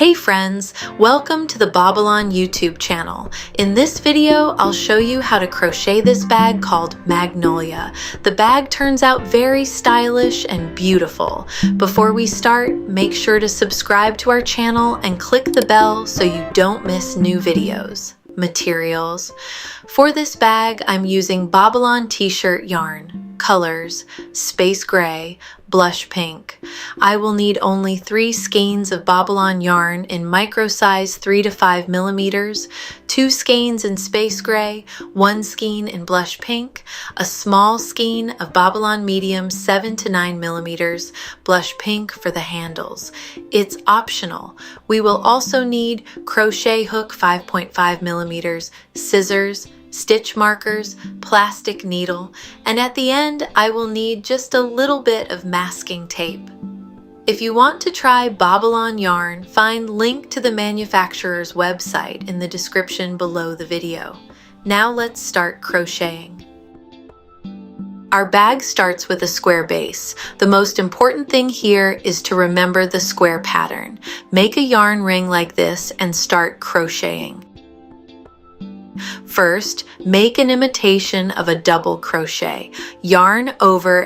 Hey friends, welcome to the Bobilon YouTube channel. In this video, I'll show you how to crochet this bag called Magnolia. The bag turns out very stylish and beautiful. Before we start, make sure to subscribe to our channel and click the bell so you don't miss new videos. Materials. For this bag, I'm using Bobilon t-shirt yarn. Colors, space gray, blush pink. I will need only 3 skeins of Bobilon yarn in micro size 3 to 5 millimeters, 2 skeins in space gray, 1 skein in blush pink, a small skein of Bobilon medium 7 to 9 millimeters, blush pink for the handles. It's optional. We will also need crochet hook 5.5 millimeters, scissors, stitch markers, plastic needle, and at the end I will need just a little bit of masking tape. If you want to try Bobilon yarn, find link to the manufacturer's website in the description below the video. Now let's start crocheting. Our bag starts with a square base. The most important thing here is to remember the square pattern. Make a yarn ring like this and start crocheting. First, make an imitation of a double crochet. Yarn over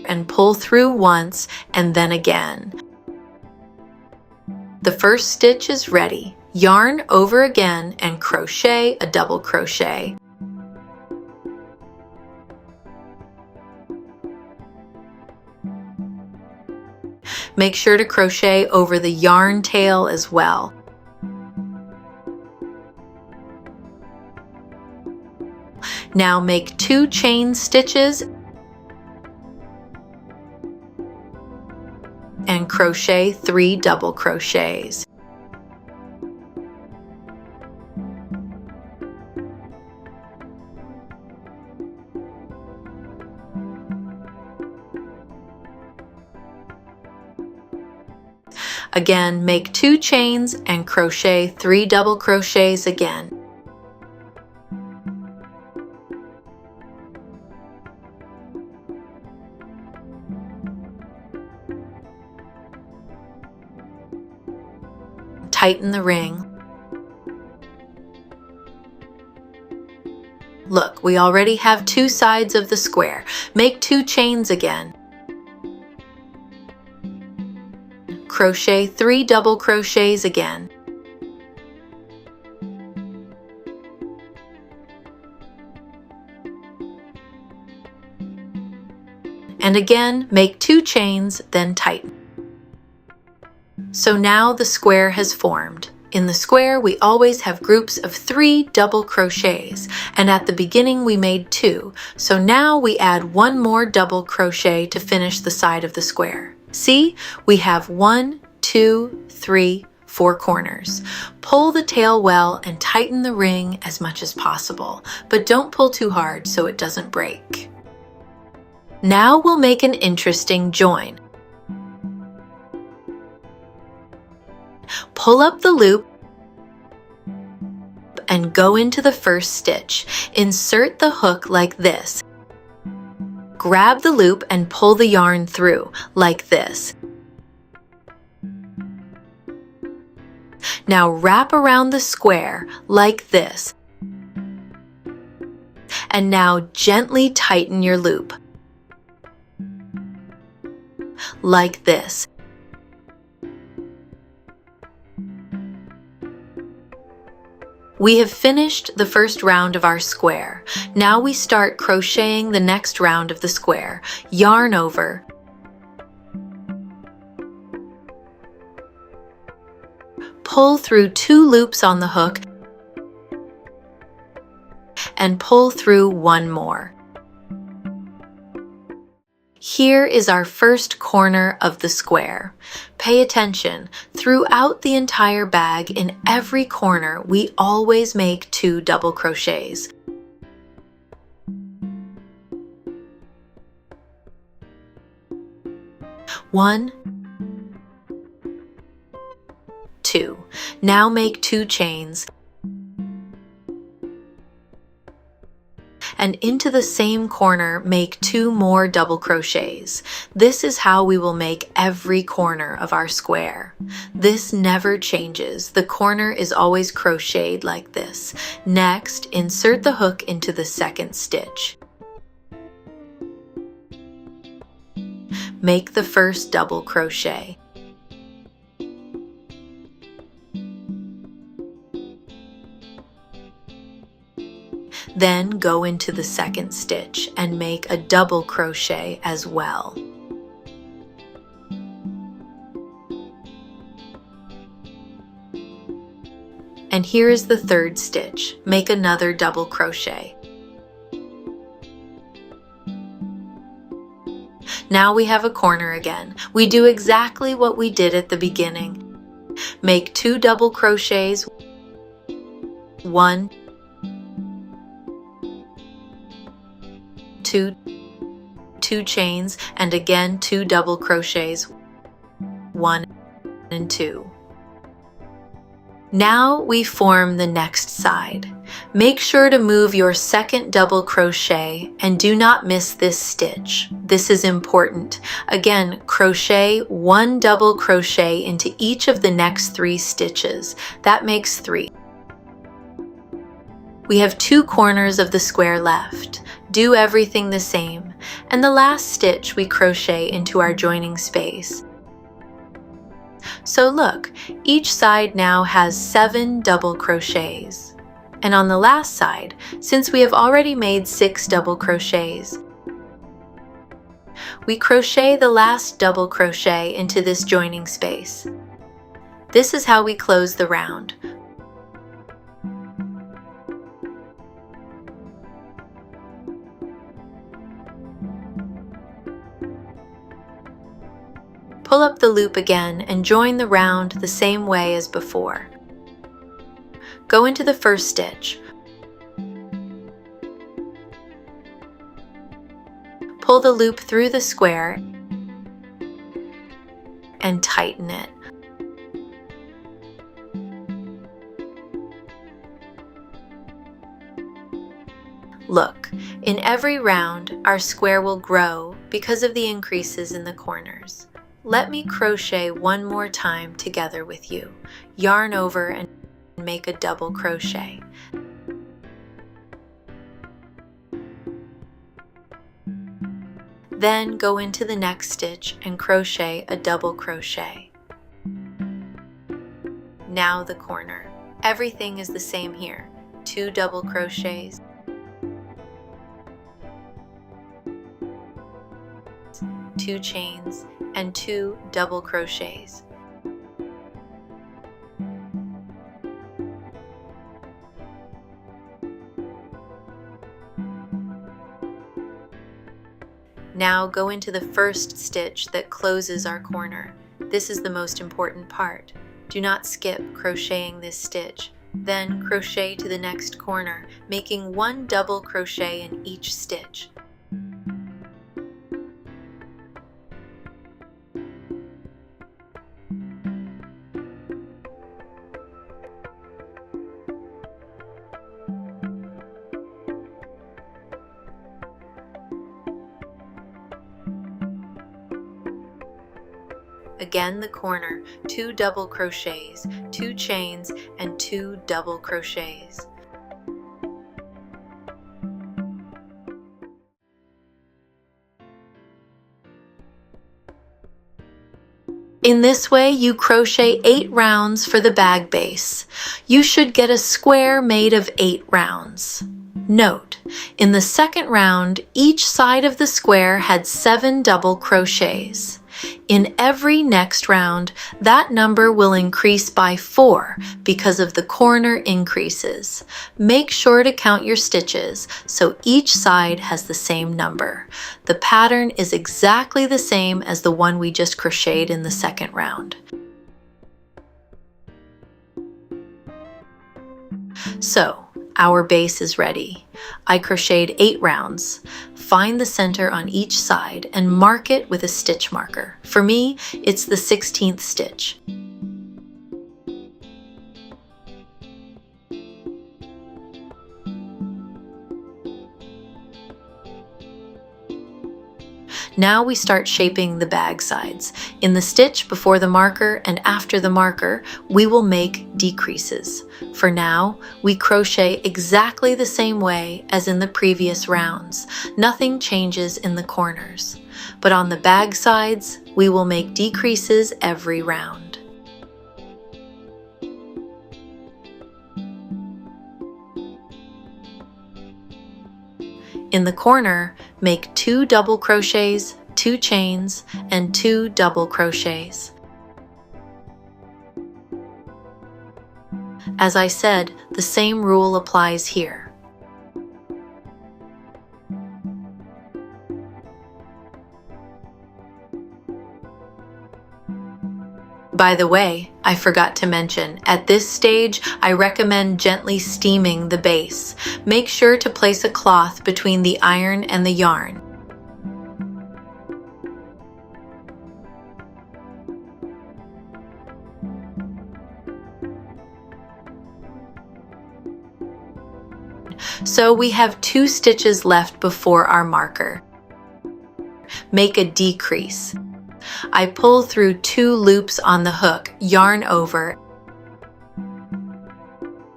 and pull through once and then again. The first stitch is ready. Yarn over again and crochet a double crochet. Make sure to crochet over the yarn tail as well. Now make 2 chain stitches and crochet 3 double crochets. Again, make 2 chains and crochet 3 double crochets again. Tighten the ring. Look, we already have 2 sides of the square. Make 2 chains again. Crochet 3 double crochets again. And again, make 2 chains, then tighten. So now the square has formed. In the square, we always have groups of 3 double crochets, and at the beginning we made 2. So now we add 1 more double crochet to finish the side of the square. See, we have 1, 2, 3, 4 corners. Pull the tail well and tighten the ring as much as possible, but don't pull too hard so it doesn't break. Now we'll make an interesting join. Pull up the loop and go into the first stitch. Insert the hook like this. Grab the loop and pull the yarn through, like this. Now wrap around the square, like this. And now gently tighten your loop, like this. We have finished the first round of our square. Now we start crocheting the next round of the square. Yarn over. Pull through 2 loops on the hook and pull through 1 more. Here is our first corner of the square. Pay attention. Throughout the entire bag, in every corner, we always make 2 double crochets. One, 2. Now make 2 chains and into the same corner make 2 more double crochets. This is how we will make every corner of our square. This never changes. The corner is always crocheted like this. Next, insert the hook into the second stitch. Make the first double crochet. Then go into the second stitch and make a double crochet as well. And here is the third stitch. Make another double crochet. Now we have a corner again. We do exactly what we did at the beginning. Make 2 double crochets, 1, 2 chains, and again 2 double crochets, 1 and 2. Now we form the next side. Make sure to move your second double crochet and do not miss this stitch. This is important. Again, crochet 1 double crochet into each of the next 3 stitches. That makes 3. We have 2 corners of the square left. Do everything the same, and the last stitch we crochet into our joining space. So look, each side now has 7 double crochets. And on the last side, since we have already made 6 double crochets, we crochet the last double crochet into this joining space. This is how we close the round. Pull up the loop again and join the round the same way as before. Go into the first stitch. Pull the loop through the square and tighten it. Look, in every round, our square will grow because of the increases in the corners. Let me crochet one more time together with you. Yarn over and make a double crochet. Then go into the next stitch and crochet a double crochet. Now the corner. Everything is the same here. 2 double crochets, 2 chains, and 2 double crochets. Now go into the first stitch that closes our corner. This is the most important part. Do not skip crocheting this stitch. Then crochet to the next corner, making 1 double crochet in each stitch. Again the corner, 2 double crochets, 2 chains, and 2 double crochets. In this way, you crochet 8 rounds for the bag base. You should get a square made of 8 rounds. Note, in the second round, each side of the square had 7 double crochets. In every next round, that number will increase by 4 because of the corner increases. Make sure to count your stitches so each side has the same number. The pattern is exactly the same as the one we just crocheted in the second round. So, our base is ready. I crocheted 8 rounds. Find the center on each side and mark it with a stitch marker. For me, it's the 16th stitch. Now we start shaping the bag sides. In the stitch before the marker and after the marker, we will make decreases. For now, we crochet exactly the same way as in the previous rounds. Nothing changes in the corners. But on the bag sides, we will make decreases every round. In the corner, make 2 double crochets, 2 chains, and 2 double crochets. As I said, the same rule applies here. By the way, I forgot to mention, at this stage, I recommend gently steaming the base. Make sure to place a cloth between the iron and the yarn. So we have 2 stitches left before our marker. Make a decrease. I pull through 2 loops on the hook, yarn over,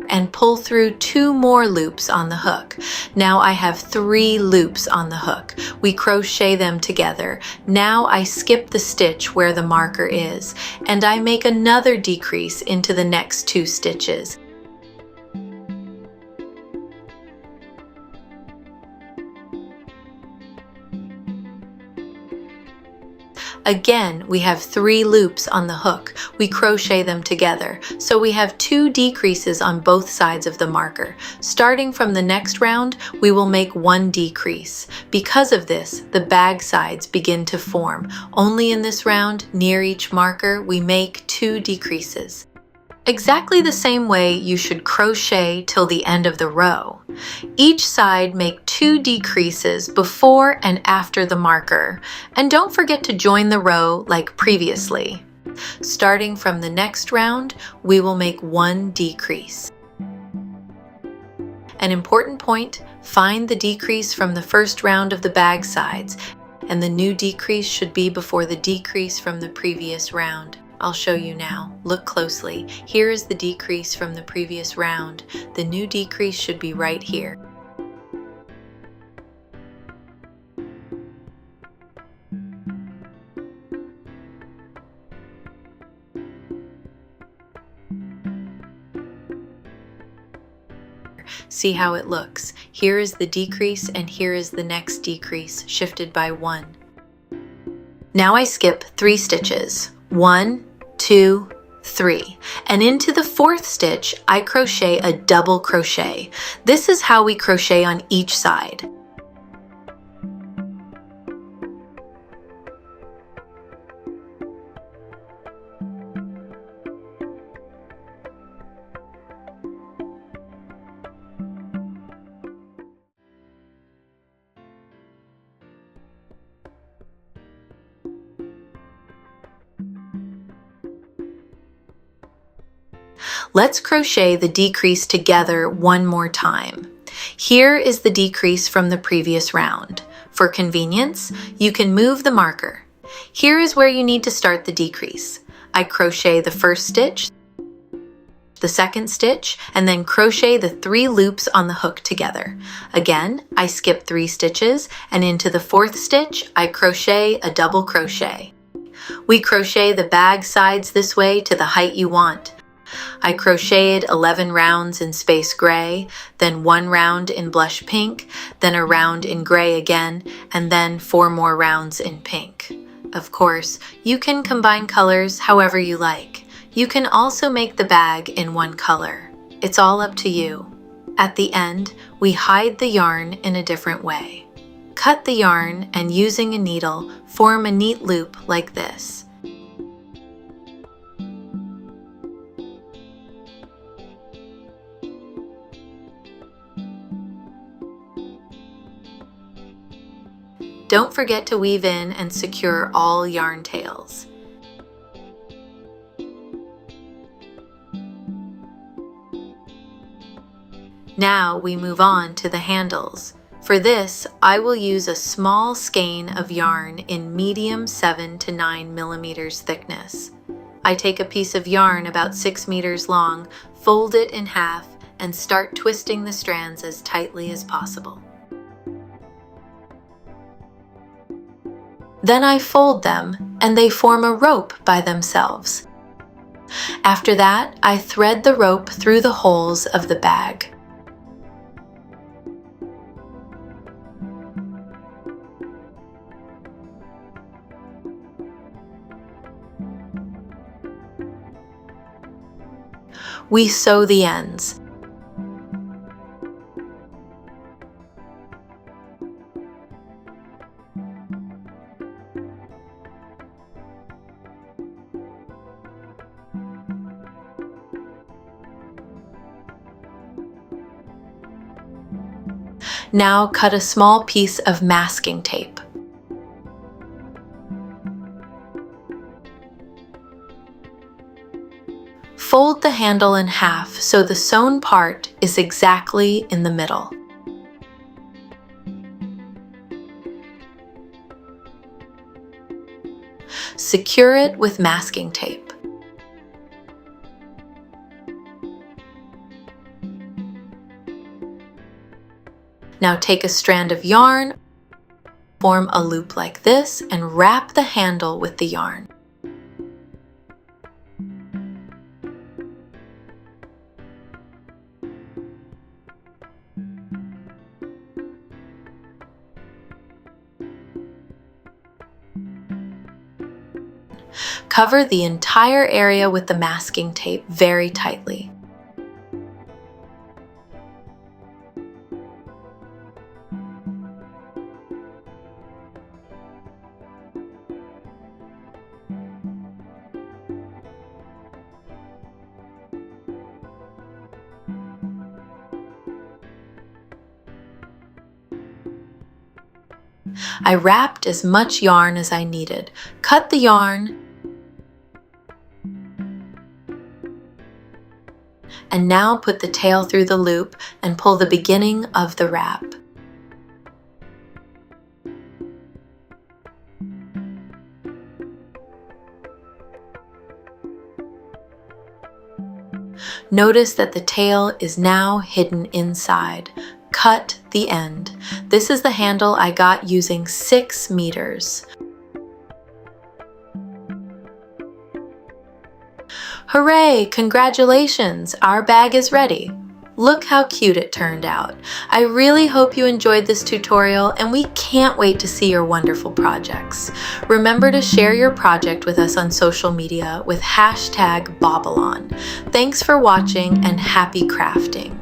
and pull through 2 more loops on the hook. Now I have 3 loops on the hook. We crochet them together. Now I skip the stitch where the marker is, and I make another decrease into the next 2 stitches. Again, we have 3 loops on the hook. We crochet them together, so we have 2 decreases on both sides of the marker. Starting from the next round, we will make 1 decrease. Because of this, the bag sides begin to form. Only in this round, near each marker, we make 2 decreases. Exactly the same way you should crochet till the end of the row. Each side make 2 decreases before and after the marker, and don't forget to join the row like previously. Starting from the next round, we will make 1 decrease. An important point, find the decrease from the first round of the bag sides, and the new decrease should be before the decrease from the previous round. I'll show you now. Look closely. Here is the decrease from the previous round. The new decrease should be right here. See how it looks. Here is the decrease and here is the next decrease, shifted by 1. Now I skip 3 stitches. 1, 2, 3, and into the 4th stitch I crochet a double crochet. This is how we crochet on each side. Let's crochet the decrease together one more time. Here is the decrease from the previous round. For convenience, you can move the marker. Here is where you need to start the decrease. I crochet the first stitch, the second stitch, and then crochet the 3 loops on the hook together. Again, I skip 3 stitches, and into the 4th stitch, I crochet a double crochet. We crochet the bag sides this way to the height you want. I crocheted 11 rounds in space gray, then 1 round in blush pink, then a round in gray again, and then 4 more rounds in pink. Of course, you can combine colors however you like. You can also make the bag in one color. It's all up to you. At the end, we hide the yarn in a different way. Cut the yarn and using a needle, form a neat loop like this. Don't forget to weave in and secure all yarn tails. Now we move on to the handles. For this, I will use a small skein of yarn in medium 7 to 9 millimeters thickness. I take a piece of yarn about 6 meters long, fold it in half, and start twisting the strands as tightly as possible. Then I fold them, and they form a rope by themselves. After that, I thread the rope through the holes of the bag. We sew the ends. Now cut a small piece of masking tape. Fold the handle in half so the sewn part is exactly in the middle. Secure it with masking tape. Now take a strand of yarn, form a loop like this, and wrap the handle with the yarn. Cover the entire area with the masking tape very tightly. I wrapped as much yarn as I needed, cut the yarn, and now put the tail through the loop and pull the beginning of the wrap. Notice that the tail is now hidden inside. Cut the end. This is the handle I got using 6 meters. Hooray! Congratulations! Our bag is ready. Look how cute it turned out. I really hope you enjoyed this tutorial, and we can't wait to see your wonderful projects. Remember to share your project with us on social media with #Bobilon. Thanks for watching and happy crafting.